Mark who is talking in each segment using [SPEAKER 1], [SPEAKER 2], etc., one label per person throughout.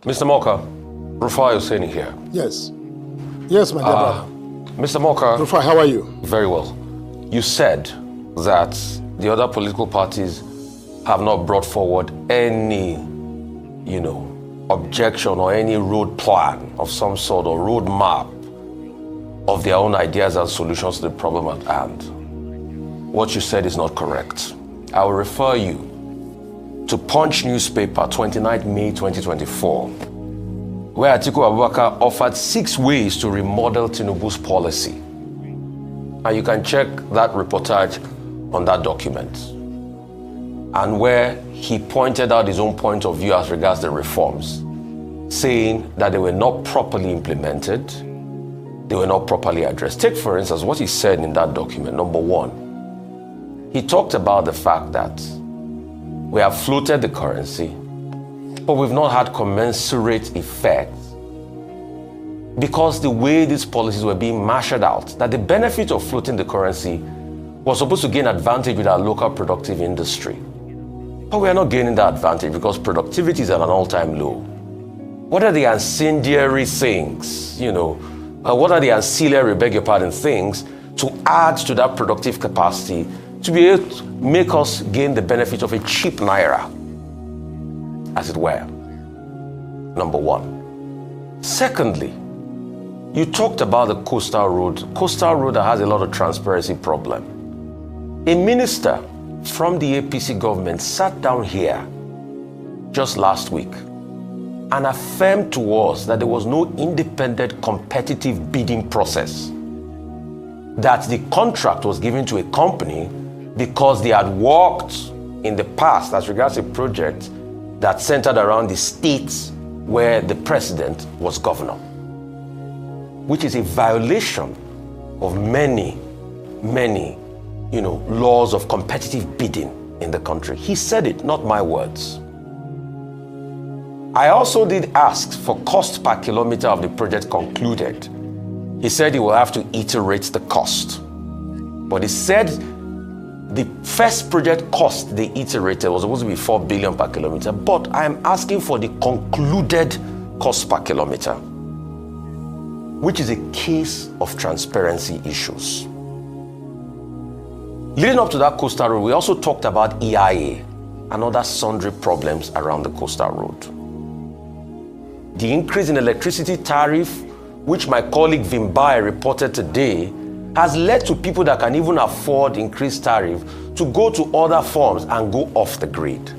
[SPEAKER 1] Mr. Moka, Rufai Hussein here.
[SPEAKER 2] Yes. Yes, my dear brother.
[SPEAKER 1] Mr. Moka.
[SPEAKER 2] Rufai, how are you?
[SPEAKER 1] Very well. You said that the other political parties have not brought forward any, objection or any road plan of some sort or road map of their own ideas and solutions to the problem at hand. What you said is not correct. I will refer you to Punch newspaper, 29th May 2024, where Atiku Abubakar offered 6 ways to remodel Tinubu's policy. And you can check that reportage on that document. And where he pointed out his own point of view as regards the reforms, saying that they were not properly implemented, they were not properly addressed. Take, for instance, what he said in that document. Number 1, he talked about the fact that we have floated the currency, but we've not had commensurate effect because the way these policies were being marshaled out, that the benefit of floating the currency was supposed to gain advantage with our local productive industry. But we are not gaining that advantage because productivity is at an all-time low. What are the ancillary things, what are the ancillary, things to add to that productive capacity to be able to make us gain the benefit of a cheap naira, as it were? Number 1. Secondly, you talked about the coastal road that has a lot of transparency problem. A minister from the APC government sat down here just last week and affirmed to us that there was no independent competitive bidding process, that the contract was given to a company because they had worked in the past as regards a project that centered around the states where the president was governor, which is a violation of many laws of competitive bidding in the country. He said it, not my words. I also did ask for cost per kilometer of the project concluded. He said he will have to iterate the cost. But he said the first project cost they iterated was supposed to be 4 billion per kilometer, but I am asking for the concluded cost per kilometer, which is a case of transparency issues. Leading up to that coastal road, we also talked about EIA and other sundry problems around the coastal road. The increase in electricity tariff, which my colleague Vimbai reported today, has led to people that can even afford increased tariff to go to other forms and go off the grid.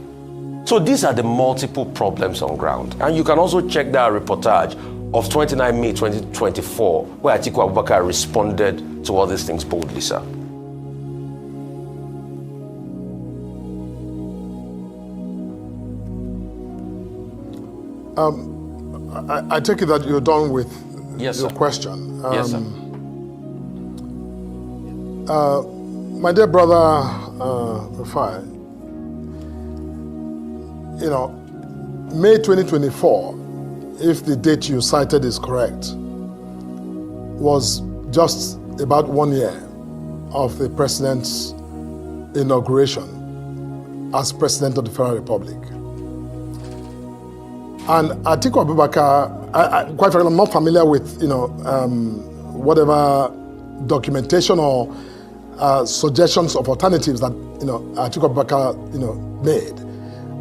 [SPEAKER 1] So these are the multiple problems on ground. And you can also check that reportage of 29 May 2024, where Atiku Abubakar responded to all these things boldly, sir.
[SPEAKER 2] I take it that you're done with your question.
[SPEAKER 1] Yes, sir.
[SPEAKER 2] My dear brother, Rufai, May 2024, if the date you cited is correct, was just about 1 year of the president's inauguration as president of the Federal Republic. And Atiku Abubakar, quite frankly, I'm not familiar with, whatever documentation or suggestions of alternatives that, Atiku Abubakar, made.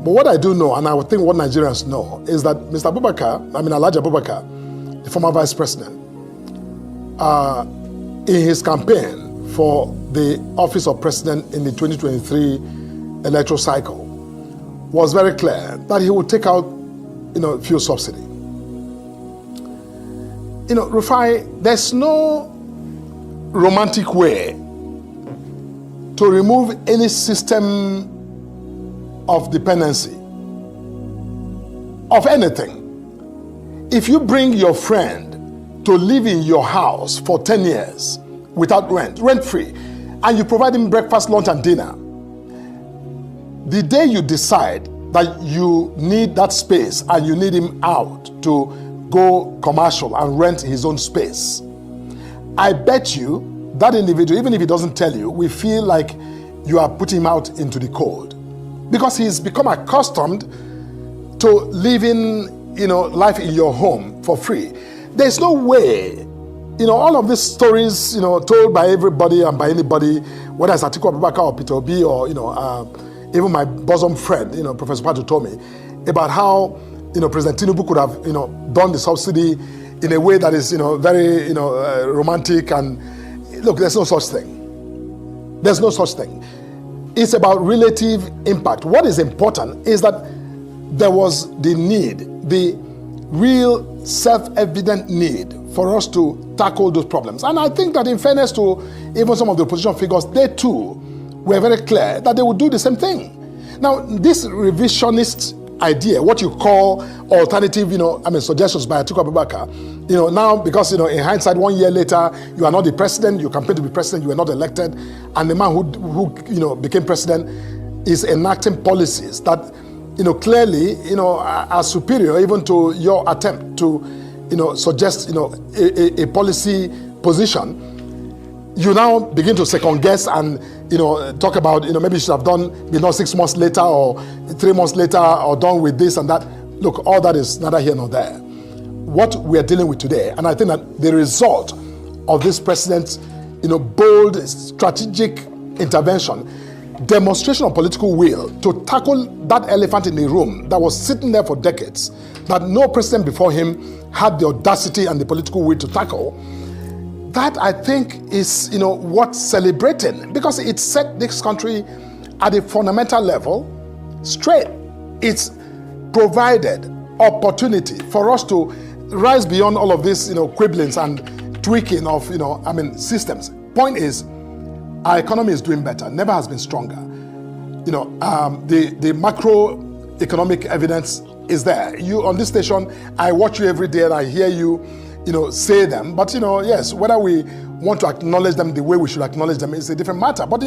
[SPEAKER 2] But what I do know, and I would think what Nigerians know, is that Mr. Alhaji Abubakar, the former vice president, in his campaign for the office of president in the 2023 electoral cycle, was very clear that he would take out fuel subsidy. Rufai, there's no romantic way to remove any system of dependency of anything. If you bring your friend to live in your house for 10 years without rent-free, and you provide him breakfast, lunch, and dinner, the day you decide that you need that space and you need him out to go commercial and rent his own space, I bet you that individual, even if he doesn't tell you, will feel like you are putting him out into the cold, because he's become accustomed to living, life in your home for free. There's no way, all of these stories, told by everybody and by anybody, whether it's Atiku Abubakar or Peter Obi or, even my bosom friend, Professor Patu told me about how, President Tinubu could have, done the subsidy in a way that is, very, romantic. And look, there's no such thing. There's no such thing. It's about relative impact. What is important is that there was the need, the real self-evident need for us to tackle those problems. And I think that in fairness to even some of the opposition figures, they too were very clear that they would do the same thing. Now, this revisionist idea, what you call alternative, suggestions by Atiku Abubakar, now because, in hindsight, 1 year later, you are not the president, you campaigned to be president, you were not elected, and the man who became president is enacting policies that, clearly, are superior even to your attempt to, suggest, a policy position. You now begin to second guess and, talk about, maybe you should have done, 6 months later or 3 months later or done with this and that. Look, all that is neither here nor there. What we are dealing with today, and I think that the result of this president's, bold strategic intervention, demonstration of political will to tackle that elephant in the room that was sitting there for decades, that no president before him had the audacity and the political will to tackle, that I think is, worth celebrating, because it set this country at a fundamental level straight. It's provided opportunity for us to rise beyond all of this, quibblings and tweaking of, systems. Point is, our economy is doing better, never has been stronger. The macroeconomic evidence is there. You on this station, I watch you every day and I hear you, say them. But, yes, whether we want to acknowledge them the way we should acknowledge them is a different matter. But,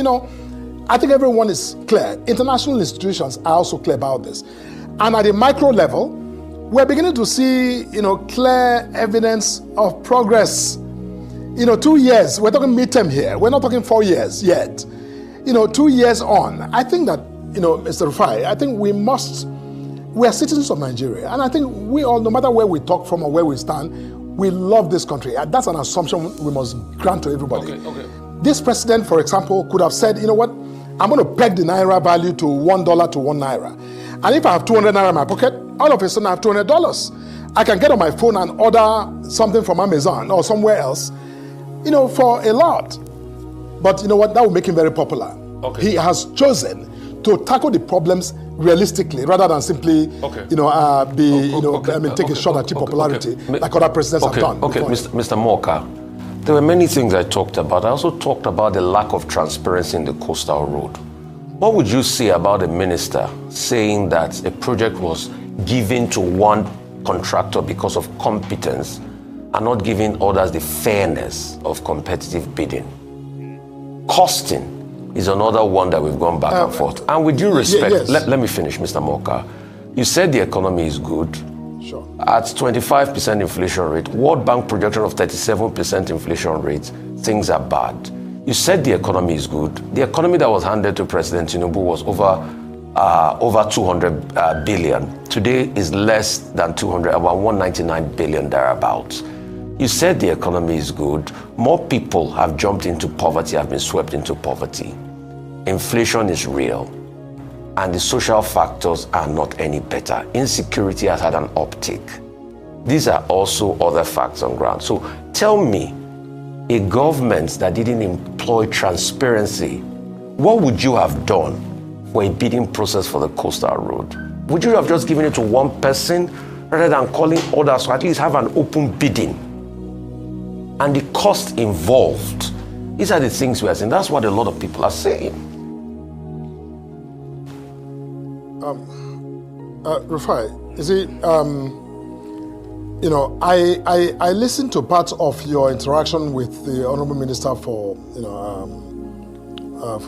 [SPEAKER 2] I think everyone is clear. International institutions are also clear about this. And at the micro level, we're beginning to see, clear evidence of progress. 2 years, we're talking midterm here. We're not talking 4 years yet. 2 years on, I think that, Mr. Rufai, I think we are citizens of Nigeria. And I think we all, no matter where we talk from or where we stand, we love this country. That's an assumption we must grant to everybody. Okay. This president, for example, could have said, you know what, I'm going to peg the Naira value to $1 to 1 Naira. And if I have 200 Naira in my pocket, all of a sudden I have $200. I can get on my phone and order something from Amazon or somewhere else, for a lot. But you know what? That will make him very popular. Okay. He has chosen to tackle the problems realistically rather than simply, take a shot at popularity like other presidents have done.
[SPEAKER 1] Okay, Mr. Moka, there were many things I talked about. I also talked about the lack of transparency in the coastal road. What would you say about a minister saying that a project was given to one contractor because of competence and not giving others the fairness of competitive bidding? Costing is another one that we've gone back and forth. And with due respect, yes. let me finish, Mr. Moka. You said the economy is good.
[SPEAKER 2] Sure.
[SPEAKER 1] At 25% inflation rate, World Bank projection of 37% inflation rate, things are bad. You said the economy is good. The economy that was handed to President Tinubu was over 200 billion. Today is less than 200, about 199 billion thereabouts. You said the economy is good. More people have jumped into poverty, have been swept into poverty. Inflation is real. And the social factors are not any better. Insecurity has had an uptick. These are also other facts on ground. So tell me, a government that didn't employ transparency, what would you have done for a bidding process for the coastal road? Would you have just given it to one person rather than calling others to at least have an open bidding? And the cost involved, these are the things we are saying. That's what a lot of people are saying.
[SPEAKER 2] Rufai, you see, I listened to parts of your interaction with the Honorable Minister for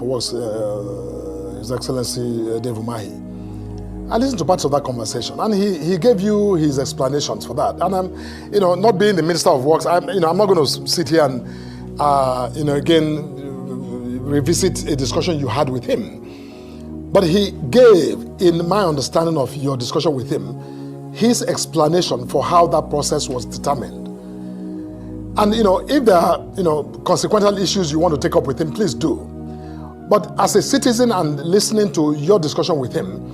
[SPEAKER 2] Works, His Excellency Dave Umahi. I listened to parts of that conversation, and he gave you his explanations for that. And I'm, not being the Minister of Works, I'm not going to sit here and, again revisit a discussion you had with him. But he gave, in my understanding of your discussion with him, his explanation for how that process was determined. And, if there are, consequential issues you want to take up with him, please do. But as a citizen and listening to your discussion with him,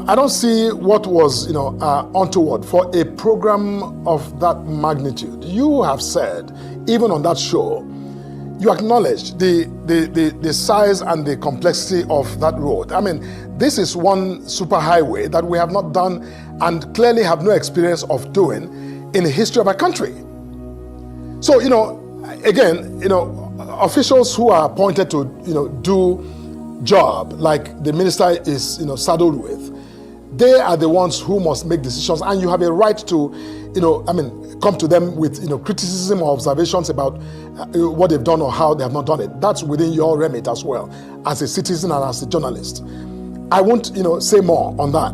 [SPEAKER 2] I don't see what was, untoward for a program of that magnitude. You have said, even on that show, you acknowledge the size and the complexity of that road. I mean, this is one superhighway that we have not done and clearly have no experience of doing in the history of our country. So, again, officials who are appointed to, do job like the minister is, saddled with, they are the ones who must make decisions, and you have a right to, come to them with, criticism or observations about what they've done or how they have not done it. That's within your remit as well, as a citizen and as a journalist. I won't, say more on that.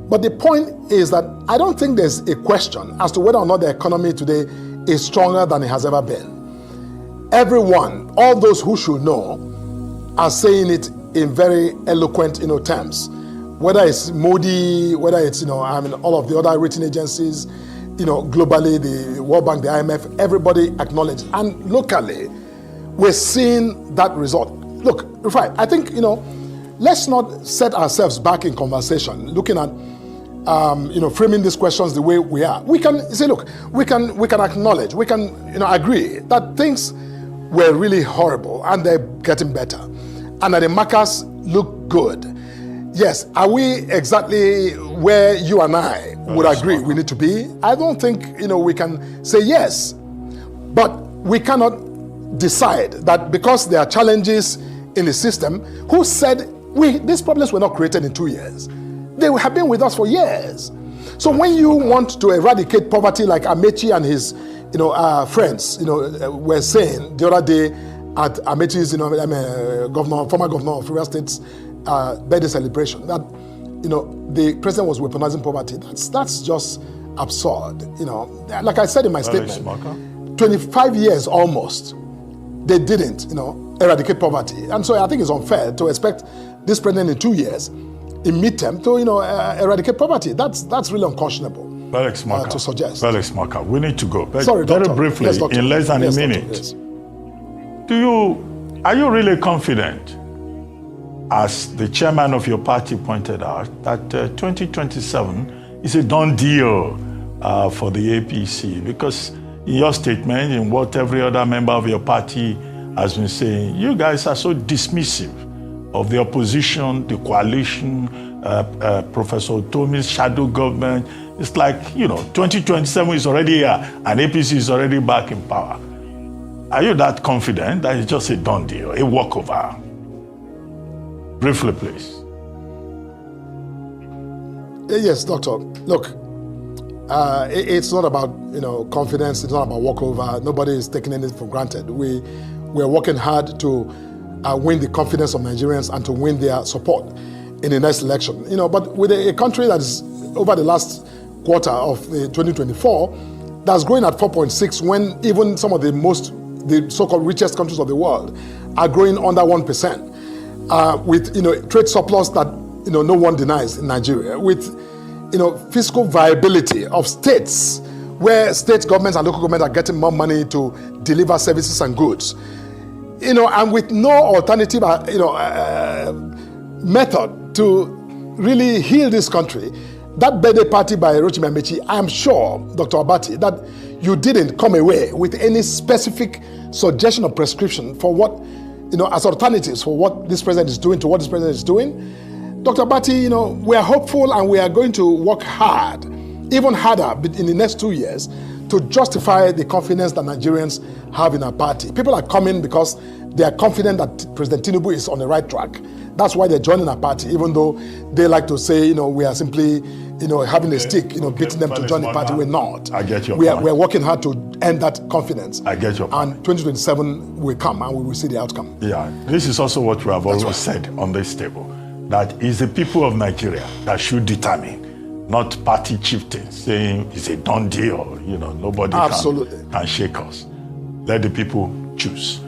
[SPEAKER 2] But the point is that I don't think there's a question as to whether or not the economy today is stronger than it has ever been. Everyone, all those who should know, are saying it in very eloquent, terms. Whether it's Modi, whether it's, all of the other rating agencies, globally, the World Bank, the IMF, everybody acknowledges. And locally, we're seeing that result. Look, Rufai, I think, let's not set ourselves back in conversation, looking at, framing these questions the way we are. We can say, look, we can acknowledge, we can, agree that things were really horrible and they're getting better, and that the markers look good. Yes, are we exactly where you and I would agree we need to be? I don't think, we can say yes, but we cannot decide that because there are challenges in the system. Who said these problems were not created in 2 years? They have been with us for years. So when you want to eradicate poverty like Amechi and his, friends, were saying the other day at Amechi's, former governor of River State's birthday celebration, that, the president was weaponizing poverty. That's just absurd. Like I said in my statement, 25 years almost, they didn't, eradicate poverty. And so I think it's unfair to expect this president in 2 years, in midterm, to eradicate poverty. That's really unconscionable.
[SPEAKER 3] Felix Maka,
[SPEAKER 2] to suggest.
[SPEAKER 3] Felix Maka, we need to go.
[SPEAKER 2] Sorry,
[SPEAKER 3] very
[SPEAKER 2] Doctor.
[SPEAKER 3] briefly,
[SPEAKER 2] Yes, Doctor.
[SPEAKER 3] in less than
[SPEAKER 2] Yes,
[SPEAKER 3] a
[SPEAKER 2] Doctor.
[SPEAKER 3] minute.
[SPEAKER 2] Yes.
[SPEAKER 3] Are you really confident, as the chairman of your party pointed out, that 2027 is a done deal for the APC? Because in your statement, in what every other member of your party has been saying, you guys are so dismissive of the opposition, the coalition, Professor Tomi's shadow government. It's like, 2027 is already here and APC is already back in power. Are you that confident that it's just a done deal, a walkover? Briefly, please.
[SPEAKER 2] Yes, Doctor. Look, it's not about confidence. It's not about walkover. Nobody is taking anything for granted. We're working hard to win the confidence of Nigerians and to win their support in the next election. But with a country that is over the last quarter of 2024 that's growing at 4.6, when even some of the so-called richest countries of the world are growing under 1%, with trade surplus that no one denies in Nigeria, with fiscal viability of states, where state governments and local governments are getting more money to deliver services and goods, and with no alternative method to really heal this country. That birthday party by Rotimi Amechi, I am sure, Dr. Abati, that you didn't come away with any specific suggestion or prescription for what, as alternatives for what this president is doing to what this president is doing. Dr. Abati, we are hopeful and we are going to work hard, even harder in the next 2 years, to justify the confidence that Nigerians have in our party. People are coming because they are confident that President Tinubu is on the right track. That's why they're joining our party, even though they like to say, we are simply, having a stick, beating them to join the party. We're not.
[SPEAKER 3] I get your
[SPEAKER 2] point. We're working hard to end that confidence.
[SPEAKER 3] I get your point.
[SPEAKER 2] And 2027 will come and we will see the outcome.
[SPEAKER 3] Yeah, this is also what we have always said on this table, that it's the people of Nigeria that should determine, not party chieftains saying it's a done deal, nobody can shake us. Let the people choose.